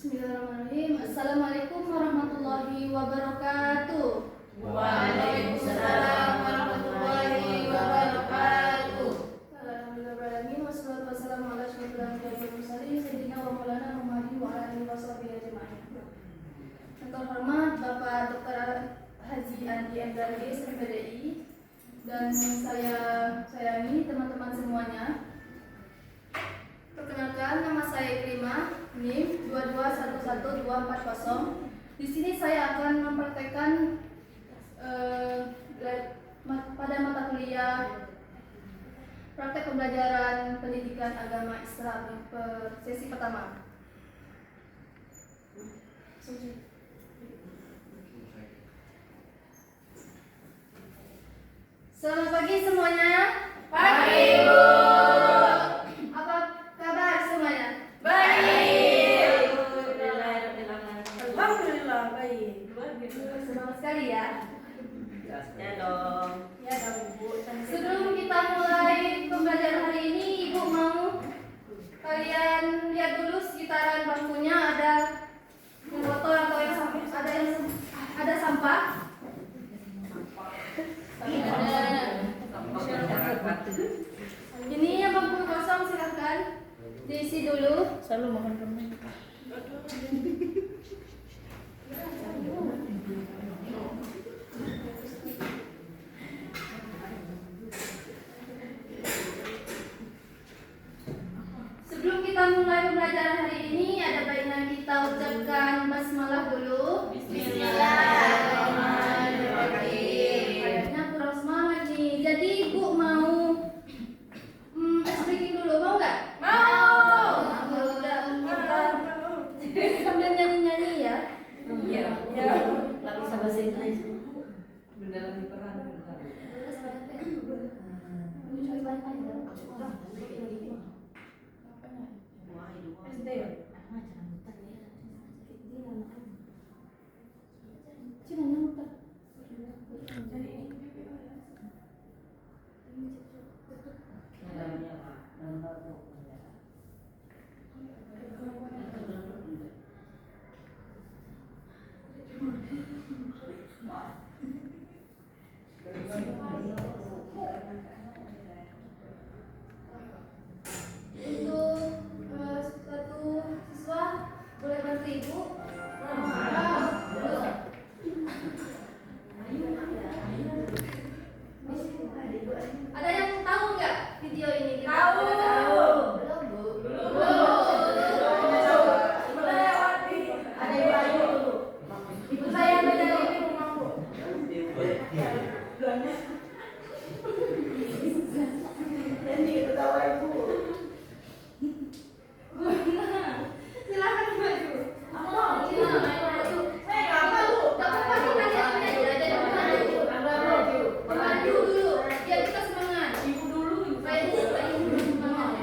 Bismillahirrahmanirrahim. Assalamualaikum warahmatullahi wabarakatuh. Waalaikumsalam warahmatullahi wabarakatuh. Alhamdulillahirrahmanirrahim. Wassalatu wassalamu ala asyrofil anbiya'i wal mursalin sayyidina wa maulana Muhammadin wa alihi washabihi ajma'in. Yang terhormat Bapak Dr. Haji Andi MDRG SPDI dan saya sayangi teman-teman semuanya. Perkenalkan, nama saya Ikrimah, NIM 2211240. Di sini saya akan mempraktekkan pada mata kuliah praktek pembelajaran pendidikan agama Islam sesi pertama. Selamat pagi semuanya. Pagi, Bu. Apa kabar semuanya? Baik. Alhamdulillah baik. Semangat sekali ya. Ya dong. Ya dong, Bu. Sebelum kita mulai pembelajaran hari ini, Ibu mau kalian lihat dulu sekitaran bangkunya ada yang kotor atau yang ada sampah. Ini yang bangku kosong silahkan diisi dulu. Selalu makan permen. Sebelum kita mulai pembelajaran hari ini, ada baiknya kita ucapkan basmalah dulu. Bismillahirrahmanirrahim. Kayaknya kurang semangat nih. Jadi Ibu mau speaking dulu, mau nggak? Mau. Udah. Sambil nyanyi-nyanyi ya. Iya. Ya. Lalu sama Inggris. Beneran diperan. SD ya? Untuk satu siswa boleh bantu Ibu. Ada yang tahu nggak video ini? Tahu. Belum, Bu. Melewati. Ada yang bayu. Ibu saya belajar ini mampu. Jadi ketawa ibu. Silakan maju. Apa? Maju. Nggak apa-apa, kita lihat aja dulu. Maju dulu. Biar kita semangat. Ibu dulu. Baik dulu, semangat.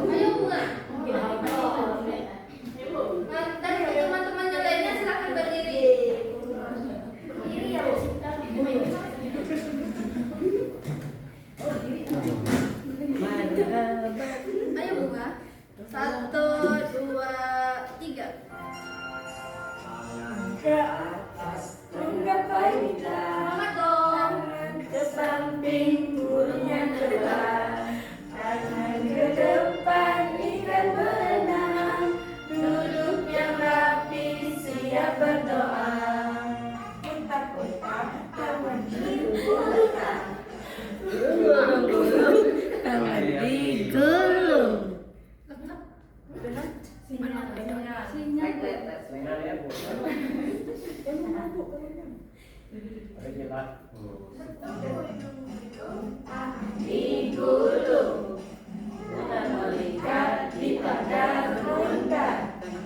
Ayo bunga. Dan teman-teman yang lainnya silakan berdiri. Berdiri ya, Bu. Ayo bunga. 1, 2, 3. Ke atas. Menggapai kita. Semangat dong. Ke samping gurunya terbang. Tangan ke depan ikan berenang. Duduk yang rapi siap berdoa. Kotak-kotak tangan digulung. Tangan digulung. Digulung. Sudah melihat di pada bunda.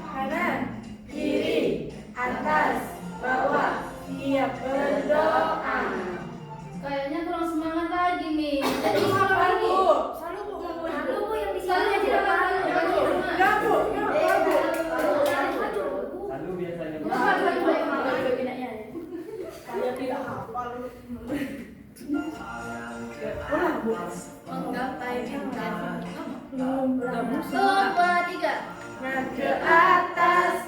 Kanan, kiri, atas, bawah, siap berdoa. Kayaknya kurang semangat lagi nih. Jadi kalau ini Selalu yang di sini yang tidak tahu. Lalu biasanya Saya tidak hafal. Menggapai bintang. 2, 3. Nah, ke atas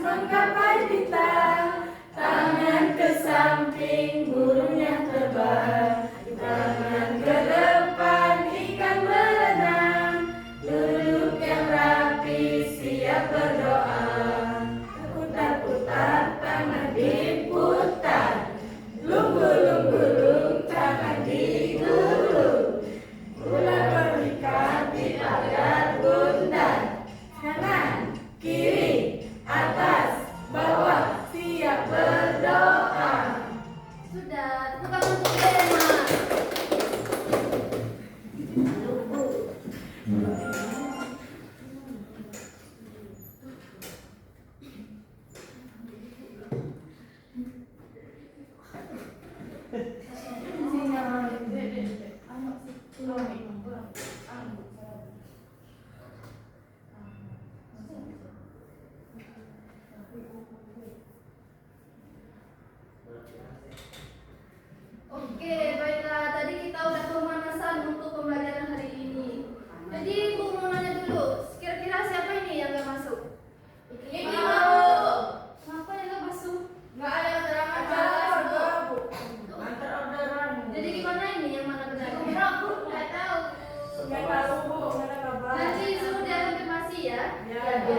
Ya, Bu.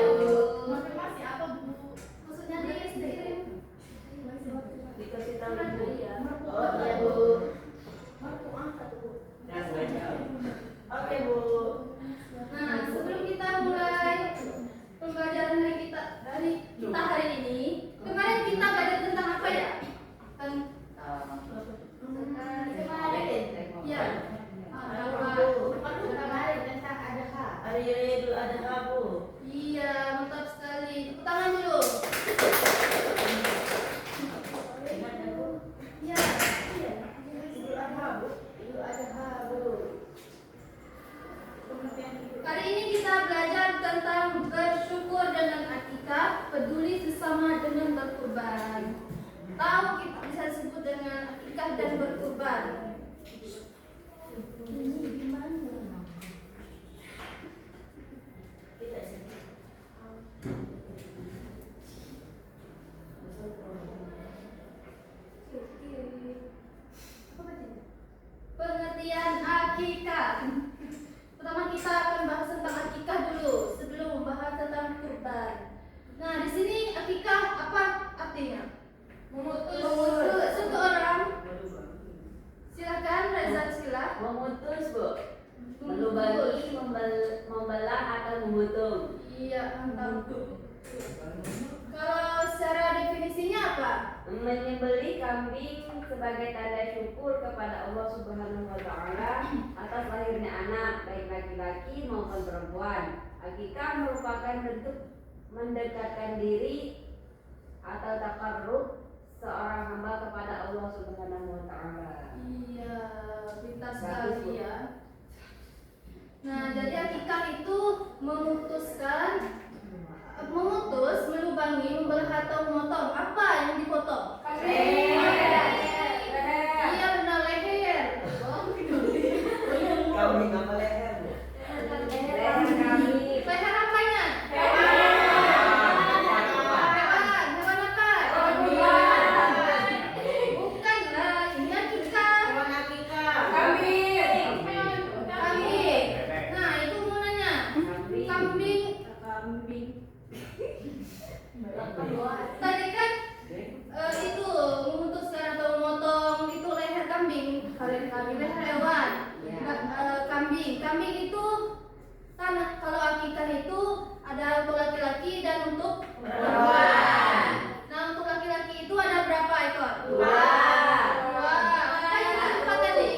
Konfirmasi apa, Bu? Maksudnya dikirim. dikasih tahu Bu. Oh, iya, Bu. Ya, sebaiknya. Oke Bu. Nah, sebelum kita mulai pembelajaran dari kita hari ini, kemarin kita belajar tentang apa ya? Ya. Kemarin tentang adakah? Hari Idul Adha Bu. Iya, mantap sekali. Tepuk tangan dulu. Ya. Idul Adha Bu. Idul Adha Bu. Kali ini kita belajar tentang bersyukur dengan akikah, peduli sesama dengan berkurban. Tahu kita bisa sebut dengan akikah dan berkurban. Ini gimana? Kita sih. Pengertian akikah. Pertama kita akan bahas tentang akikah dulu sebelum membahas tentang kurban. Nah, di sini akikah apa artinya? Memutus seseorang. Silakan Reza, silakan. Memutus Bu, melubangi, membelah atau memotong. Iya, mantap. Kalau secara definisinya apa? Menyembelih kambing sebagai tanda syukur kepada Allah Subhanahu wa taala atas lahirnya anak baik laki-laki maupun perempuan. Akikah merupakan bentuk mendekatkan diri atau takarrub seorang hamba kepada Allah Subhanahu wa taala. Iya, pintar sekali ya. Nah, jadi akikah itu memutus, melubangi, membelah atau memotong. Apa yang dipotong? Leher. Iya, benar, leher. Kambing apa leher, Bu? Leher kambing. Leher apanya? Hewan. Hewan apa? Bukan lah, ini akikah. Hewan akikah. Kambing. Kambing. Nah, itu mau nanya. Kambing. Tadi kan itu memutuskan atau memotong itu leher kambing. Leher hewan. Kambing itu kan kalau akikah itu ada untuk laki-laki dan untuk perempuan. Nah, untuk laki-laki itu ada berapa ekor? Dua. Apa yang apa tadi?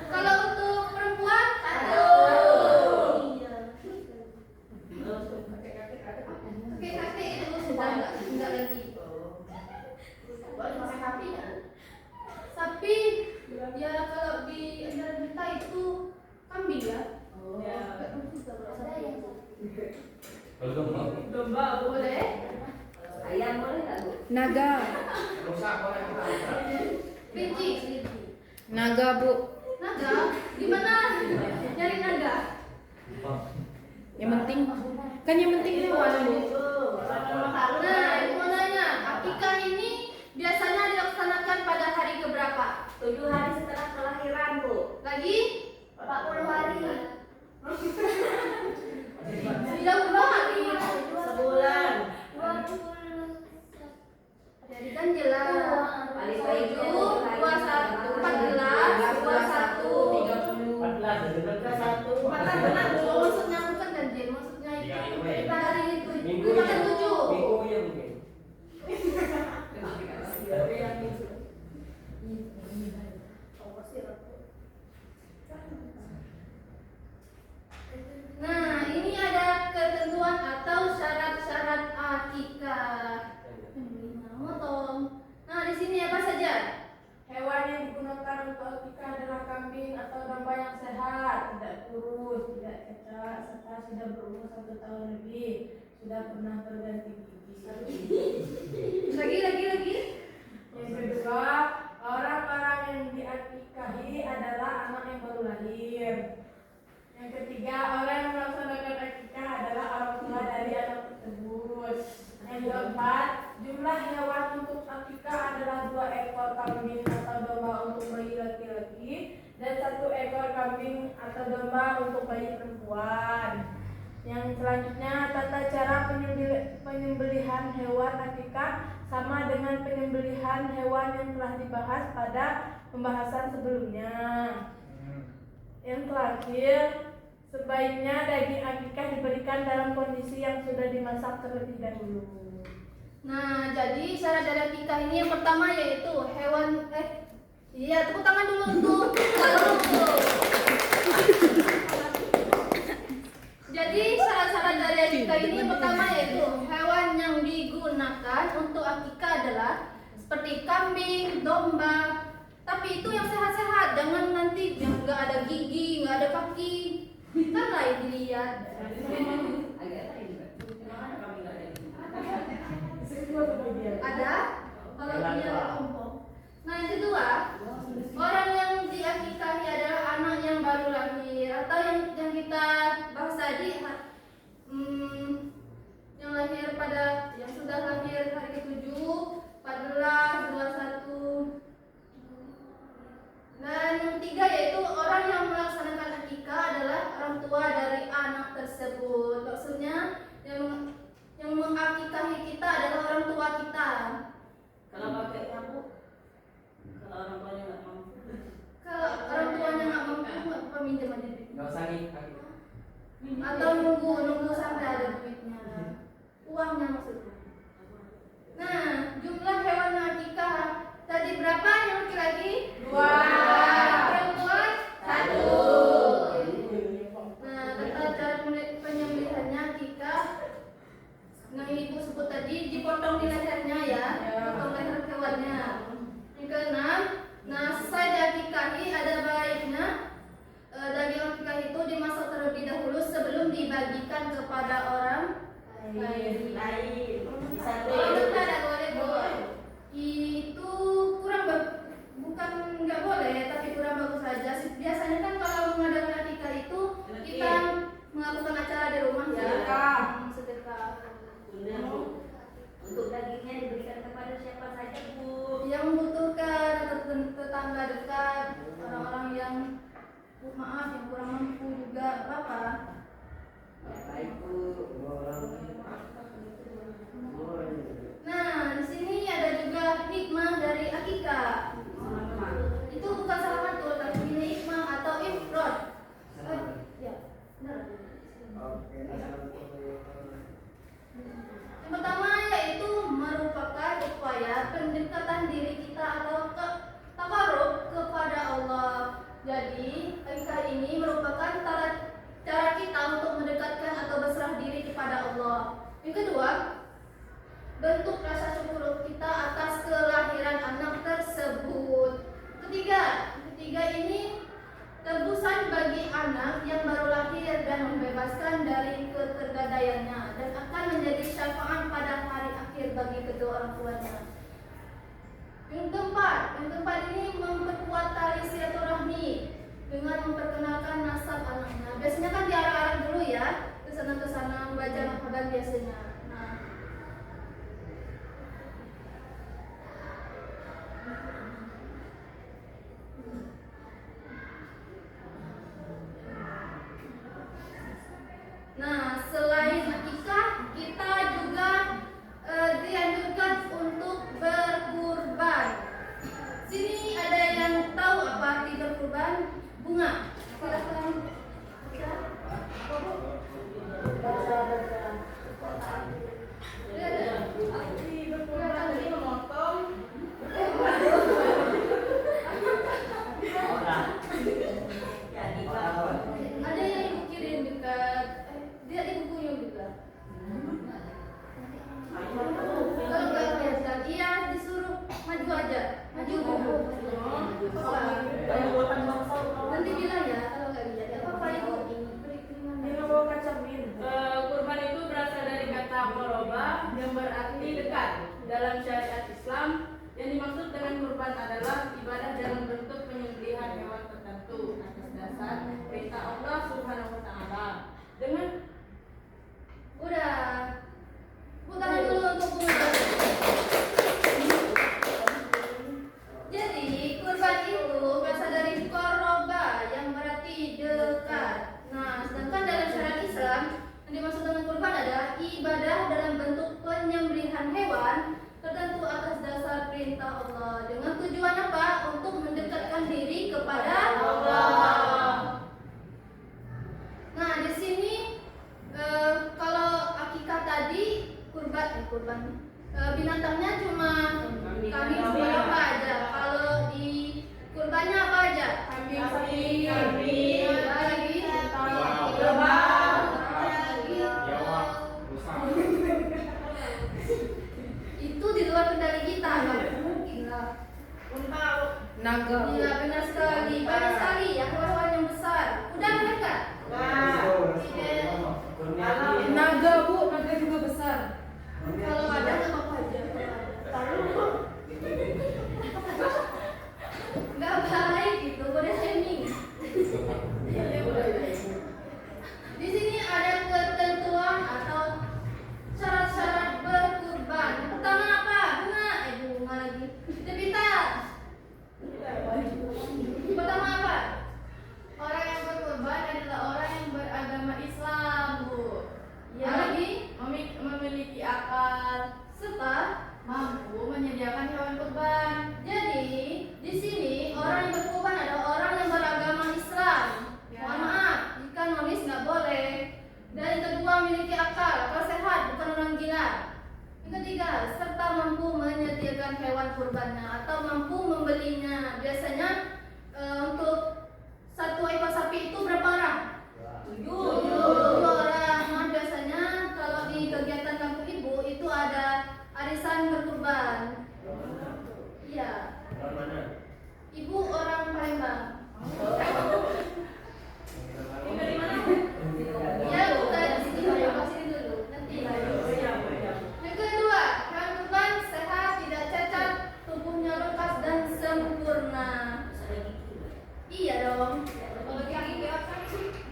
Kalau untuk perempuan? Oke, kakek itu sudah enggak lagi. Sapi, ya kalau di ajaran kita itu kambing ya. Domba Bu. Boleh? Ayam boleh nggak Bu? Naga, Rusak boleh Kelinci. naga Bu. Naga? Gimana? Nyari naga? Yang penting, kan yang penting hewan Bu. Nah, ibu mau nanya, akikah ini biasanya dilaksanakan pada hari keberapa? 7 hari setelah kelahiran Bu. Lagi? 40 hari. Sudah berapa hari? Sebulan. Jadi kan jelas. Paling baik 7, 21, 14, 21, 14 Satu. 14 benar Bu. Maksudnya bukan ganjil, maksudnya itu kita hari itu. Minggu Kita kan 7. Minggu ya mungkin. Nah, ini ada ketentuan atau syarat-syarat akikah. Motong. Nah, di sini apa saja? Hewan yang digunakan untuk akikah adalah kambing atau domba yang sehat, tidak kurus, tidak cacat, serta sudah berumur 1 tahun lebih, sudah pernah berganti gigi. Lagi. Yang kedua, orang-orang yang diakikahi adalah anak yang baru lahir. Yang ketiga, orang yang melaksanakan akikah adalah orang tua dari anak tersebut. Yang keempat, jumlah hewan untuk akikah adalah 2 ekor kambing atau domba untuk bayi laki-laki dan 1 ekor kambing atau domba untuk bayi perempuan. Yang selanjutnya, tata cara penyembelihan hewan akikah sama dengan penyembelihan hewan yang telah dibahas pada pembahasan sebelumnya. Yang terakhir, sebaiknya daging akikah diberikan dalam kondisi yang sudah dimasak terlebih dahulu. Nah, jadi syarat dari akikah ini yang pertama yaitu hewan tepuk tangan dulu untuk Jadi syarat-syarat dari akikah ini yang pertama yaitu hewan yang digunakan untuk akikah adalah seperti kambing, domba, tapi itu yang sehat-sehat, jangan nanti yang nggak ada gigi, nggak ada kaki, kan lain dilihat. Ada kalau dia kelompok. Nah yang kedua, orang yang diakikahi adalah anak yang baru lahir atau yang kita bahas tadi yang lahir yang sudah lahir hari ke-7, 14, 21. Dan yang ketiga yaitu orang yang melaksanakan akikah adalah orang tua dari anak tersebut. Maksudnya yang mengakikahi kita adalah orang tua kita. Kalau pakainya Bu, kalau orang tuanya nggak mampu. Kalau orang tuanya nggak mampu, peminjam aja duit. Nggak usah nih. Atau nunggu sampai ada duitnya, uangnya maksudnya. Nah, jumlah hewan akikah tadi berapa yang laki-laki? 2. Perempuan 1. Nah, tata cara penyembelihannya akikah yang ibu sebut tadi, dipotong di lehernya ya, potong leher hewannya. Yang keenam, nah sesuai diakikahi ada baiknya daging akikah itu dimasak terlebih dahulu sebelum dibagikan kepada orang lain. Kalau tidak boleh itu bukan nggak boleh, tapi kurang bagus saja. Biasanya kan kalau mengadakan akikah itu kita melakukan acara di rumah ya, sedekah. Untuk dagingnya diberikan kepada siapa saja Bu? Yang membutuhkan atau tetangga dekat, orang-orang yang yang kurang mampu juga apa? Nah, di sini ada juga hikmah dari akikah. Itu bukan salah satu, tapi ini hikmah atau ifrad. Ya, benar. Yang pertama yaitu merupakan upaya pendekatan diri kita atau takarub kepada Allah. Jadi akikah ini merupakan cara kita untuk mendekatkan atau berserah diri kepada Allah. Yang kedua, bentuk rasa syukur kita atas kelahiran anak tersebut. Ketiga ini tebusan bagi anak yang baru lahir dan membebaskan dari ketergadaiannya dan akan menjadi syafaat pada hari akhir bagi kedua orang tuanya. Yang keempat ini memperkuat tali silaturahmi dengan memperkenalkan nasab anaknya. Biasanya kan diarah-arah dulu ya, kesana membaca marhaban biasanya. Nah, selain akikah, kita juga dianjurkan untuk berkurban. Sini ada yang tahu apa arti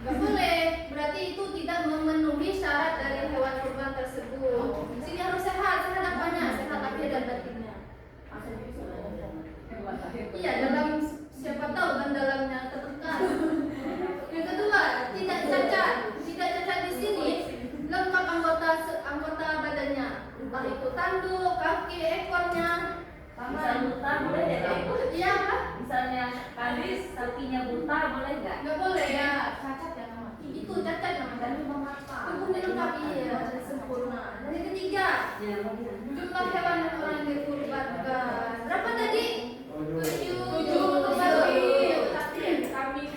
Gak boleh, berarti itu tidak memenuhi syarat dari hewan kurban tersebut. Di sini harus sehat, sehat apanya? Sehat lahir dan batinnya. Iya, dalam siapa tahu kan dalamnya tertekan. Yang kedua, tidak cacat. Tidak cacat di sini lengkap anggota badannya. Entah itu tanduk, kaki, ekornya. Misal buta boleh ya? Iya, Pak? Misalnya kandis sapinya buta boleh nggak? Nggak boleh ya, cacat ya namanya. Itu cacat namanya. Tubuhnya lengkap iya, dan sempurna. Dan yang ketiga, Ya, mungkin. jumlah hewan yang orang dikurbankan. Berapa tadi? Tujuh.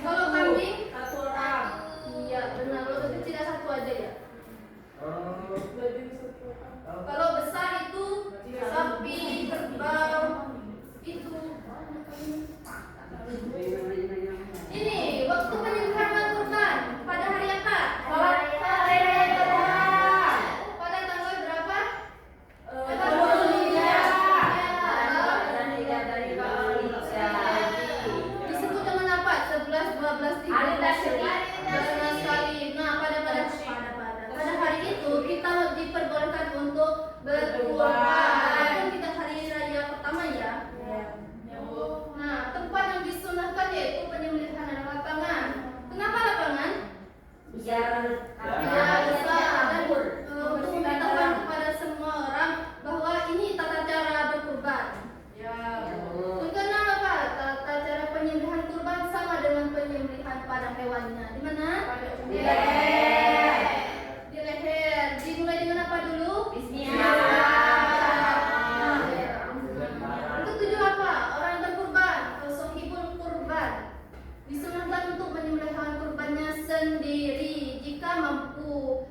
Kalau kambing Satu orang. iya benar. Kalau kecil tidak satu aja ya. Jadi satu orang. Kalau besar itu sapi, kerbau itu. Ini waktu penyembelihan kurban pada hari apa? Pada tanggal berapa? Disebut dengan apa? 11, 12, 13. Hari tasyrik. Benar sekali. Nah, pada hari itu kita diperbolehkan untuk berkurban. Walaupun kita hari raya pertama ya. Nah, tempat yang disunahkan yaitu penyembelihan adalah lapangan. Kenapa lapangan? Biar Biar bisa dan untuk memberitahukan kepada semua orang bahwa ini tata cara berkurban. Yang keenam apa? Tata cara penyembelihan kurban sama dengan penyembelihan pada hewannya. Di mana? Di leher. Di leher. Dimulai dengan apa dulu? Yang ketujuh apa? Orang yang berkurban atau sohibul kurban disunahkan untuk menyembelih hewan kurbannya sendiri jika mampu.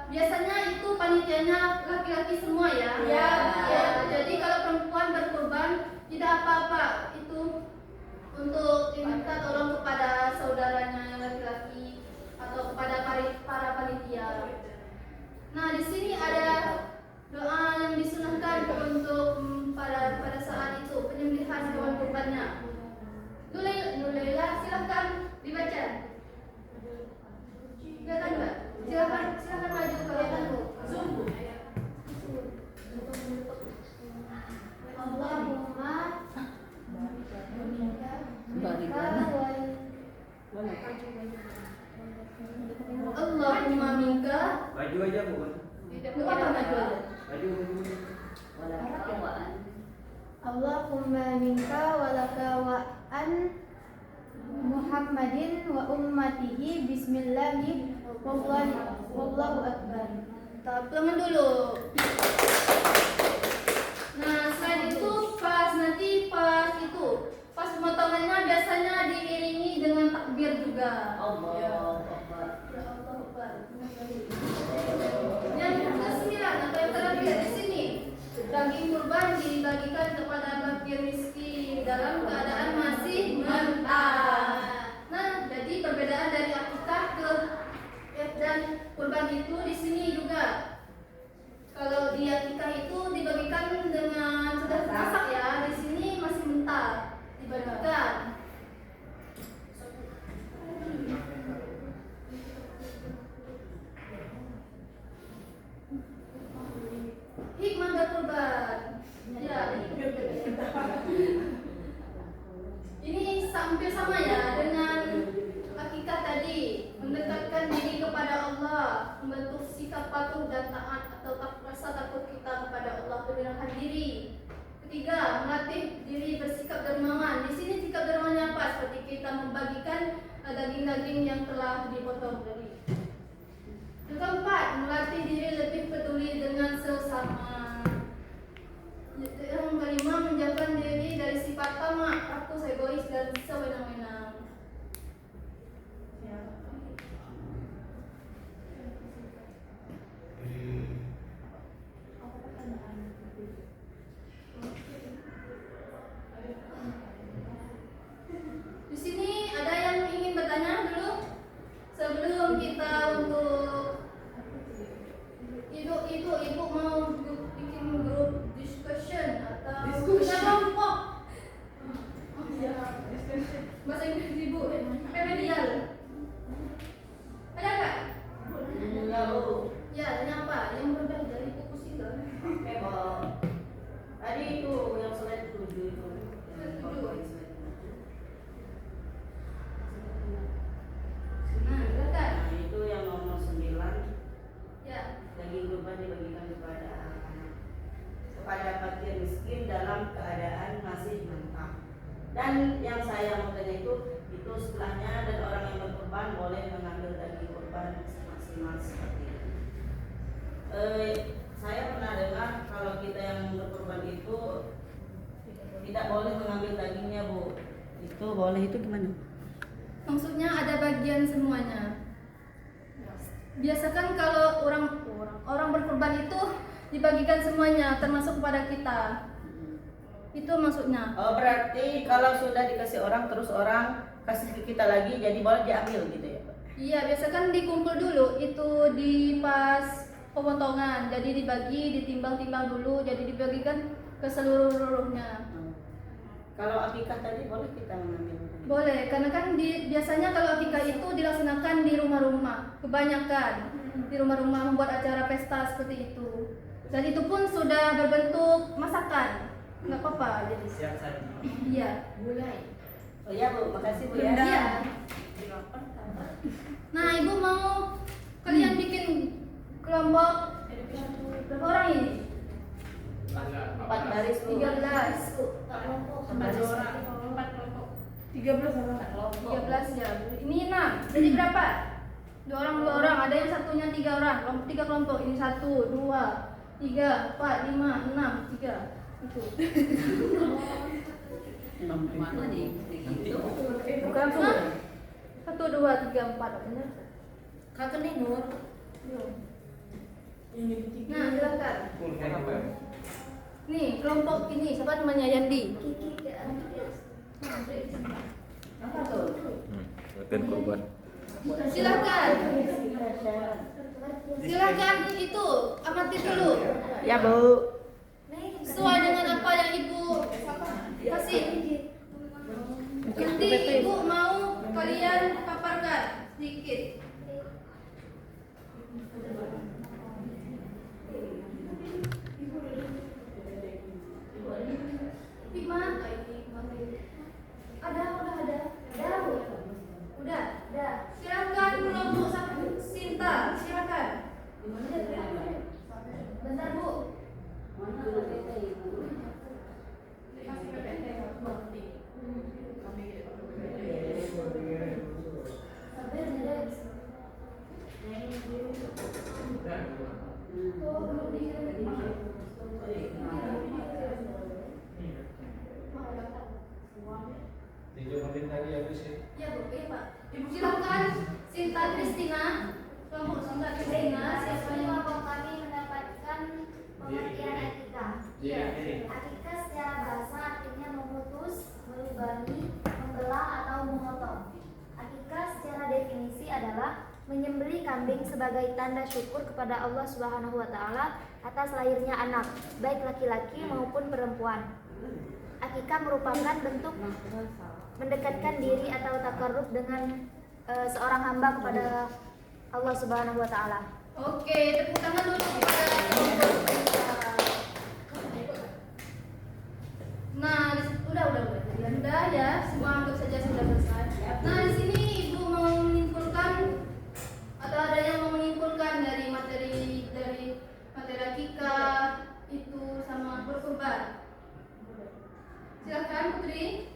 Biasanya itu panitianya laki-laki semua ya. Ya. Jadi kalau perempuan berkurban tidak apa-apa itu untuk diminta tolong kepada saudaranya yang laki-laki atau kepada para panitia. Nah, di sini ada doa yang disunahkan untuk pada saat itu penyembelihan hewan kurbannya. Nulailah silahkan dibaca. Kelihatan nggak? Silahkan maju kelihatan bu. Allahumma Allahumma minka. Maju aja bu. Apa maju aja? Maju. Allahumma minka walaka wa an Muhammadin wa ummatihi bismillahi wallahu akbar. Tangan dulu. Nah, selain itu pas pemotongannya biasanya diiringi dengan takbir juga. Allah Akbar. Yang ke-9 atau yang terakhir di sini, daging kurban dibagikan kepada fakir miskin dalam keadaan masih mentah. Nah, jadi perbedaan dari akikah dan kurban itu di sini juga. Kalau di akikah itu dibagikan dengan sudah masak ya, di sini masih mentah dibagikan. Hikmah berkurban. Ya. Ini hampir sama ya dengan akikah tadi, mendekatkan diri kepada Allah, membentuk sikap patuh dan taat atau rasa takut kita kepada Allah, menyerahkan diri. Ketiga, melatih diri bersikap dermawan. Di sini sikap dermawannya apa? Seperti kita membagikan daging-daging yang telah dipotong tadi. Yang keempat, melatih diri lebih peduli dengan sesama. Yang kelima, menjauhkan diri dari sifat tamak, rakus, egois, dan sewenang-wenang. Di sini ada yang ingin bertanya dulu sebelum kita untuk ibu mau bikin grup discussion atau Discussion. kelompok. Bahasa Inggris setelahnya dan orang yang berkurban boleh mengambil daging kurban maksimal seperti itu. Saya pernah dengar kalau kita yang berkurban itu tidak boleh mengambil dagingnya, Bu. Itu boleh, itu gimana? Maksudnya ada bagian semuanya. Biasakan kalau orang berkurban itu dibagikan semuanya termasuk kepada kita. Itu maksudnya. Oh, berarti kalau sudah dikasih orang terus orang kasih ke kita lagi, jadi boleh diambil gitu ya, Pak? Iya, biasakan dikumpul dulu itu di pas pemotongan. Jadi dibagi, ditimbang-timbang dulu, jadi dibagikan ke seluruhnya. Kalau akikah tadi boleh kita mengambil? Boleh, karena kan biasanya kalau akikah itu dilaksanakan di rumah-rumah, kebanyakan di rumah-rumah membuat acara pesta seperti itu. Dan itu pun sudah berbentuk masakan, nggak apa-apa. Jadi Siap saja. iya. Oh iya, Bu, makasih, Bu ya. Iya. Nah, Ibu mau kalian bikin kelompok berapa orang ini? 4 baris, Bu. 13. 13 ya. Ini 6. Jadi berapa? 2 orang. Ada yang satunya 3 orang. 3 kelompok. Ini 1, 2, 3, 4, 5, 6, 3. Itu. Bukan, Bu. 1, 2, 3, 4. Benar? Kakak nih Nur. Nah, silakan. Kurban apa ya? Nih, kelompok ini siapa namanya? Yandi. Apa tuh? Latihan kurban. Silakan. Silakan itu amati dulu. Ya, Bu. Sesuai dengan apa yang Ibu kasih. Nanti Ibu mau kalian paparkan sedikit. Di mana ini? Ada, udah ada. Udah. Silakan kelompok Sinta, silakan. Bentar, Bu. Ya, Bu, iya, Pak. Ibu silakan Sinta Kristina. Kelompok Sinta Kristina, siapa yang Kelompok kami mendapatkan pengertian akikah. Akikah secara bahasa artinya memutus, melubangi, membelah atau memotong. Akikah secara definisi adalah menyembelih kambing sebagai tanda syukur kepada Allah Subhanahu wa taala atas lahirnya anak, baik laki-laki maupun perempuan. Akikah merupakan bentuk mendekatkan diri atau takarrub dengan seorang hamba kepada Allah Subhanahu wa taala. Oke, tepuk tangan dulu kepada kelompok Sinta. Nah, udah ya, semua anggap saja sudah selesai. Nah, di sini Ibu mau menyimpulkan atau ada yang mau menyimpulkan dari materi akikah itu sama berkurban. Silakan Putri.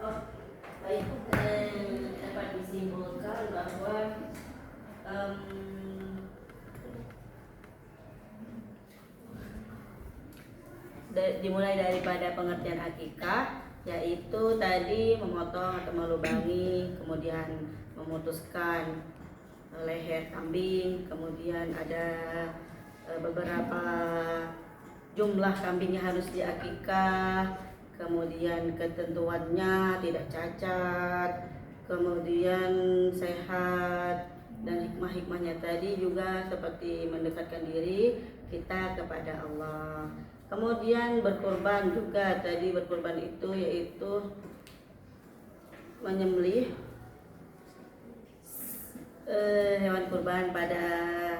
Oh, baik. Dapat disimpulkan bahwa dimulai daripada pengertian akikah, yaitu tadi memotong atau melubangi, kemudian memutuskan leher kambing, kemudian ada beberapa jumlah kambing yang harus diakikah, kemudian ketentuannya tidak cacat, kemudian sehat, dan hikmah-hikmahnya tadi juga seperti mendekatkan diri kita kepada Allah. Kemudian berkorban juga, tadi berkorban itu yaitu menyembelih hewan kurban pada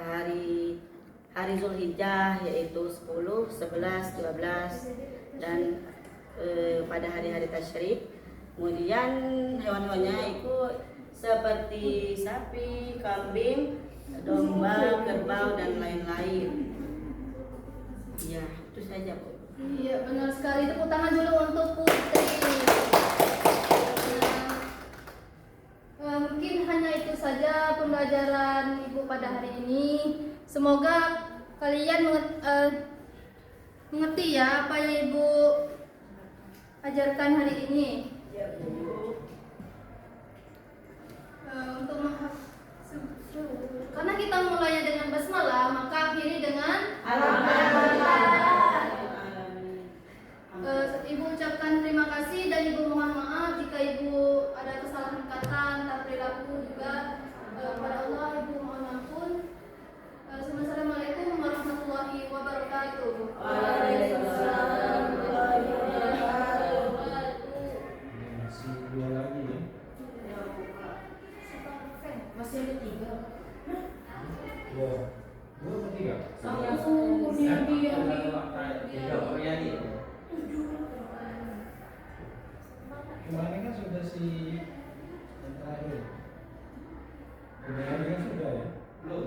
hari Zulhijjah, yaitu 10, 11, 12 dan pada hari-hari tasyrik. Kemudian hewan-hewannya itu seperti sapi, kambing, domba, kerbau dan lain-lain. Ya, itu saja, Bu. Iya, benar sekali. Tepuk tangan dulu Semoga kalian mengerti ya apa yang Ibu ajarkan hari ini. Karena kita mulainya dengan basmalah, maka akhiri dengan Ibu ucapkan terima kasih dan Ibu mohon maaf jika Ibu ada kesalahan kata, entah perilaku juga kepada Allah. Ibu mohon ampun. Assalamualaikum warahmatullahi wabarakatuh. Waalaikumsalam warahmatullahi wabarakatuh. Masih dua lagi ya. Masih ada 3. Dua atau tiga? Tiga Priadi. Kemarin kan sudah si yang terakhir. Kemarin kan sudah ya. Belum.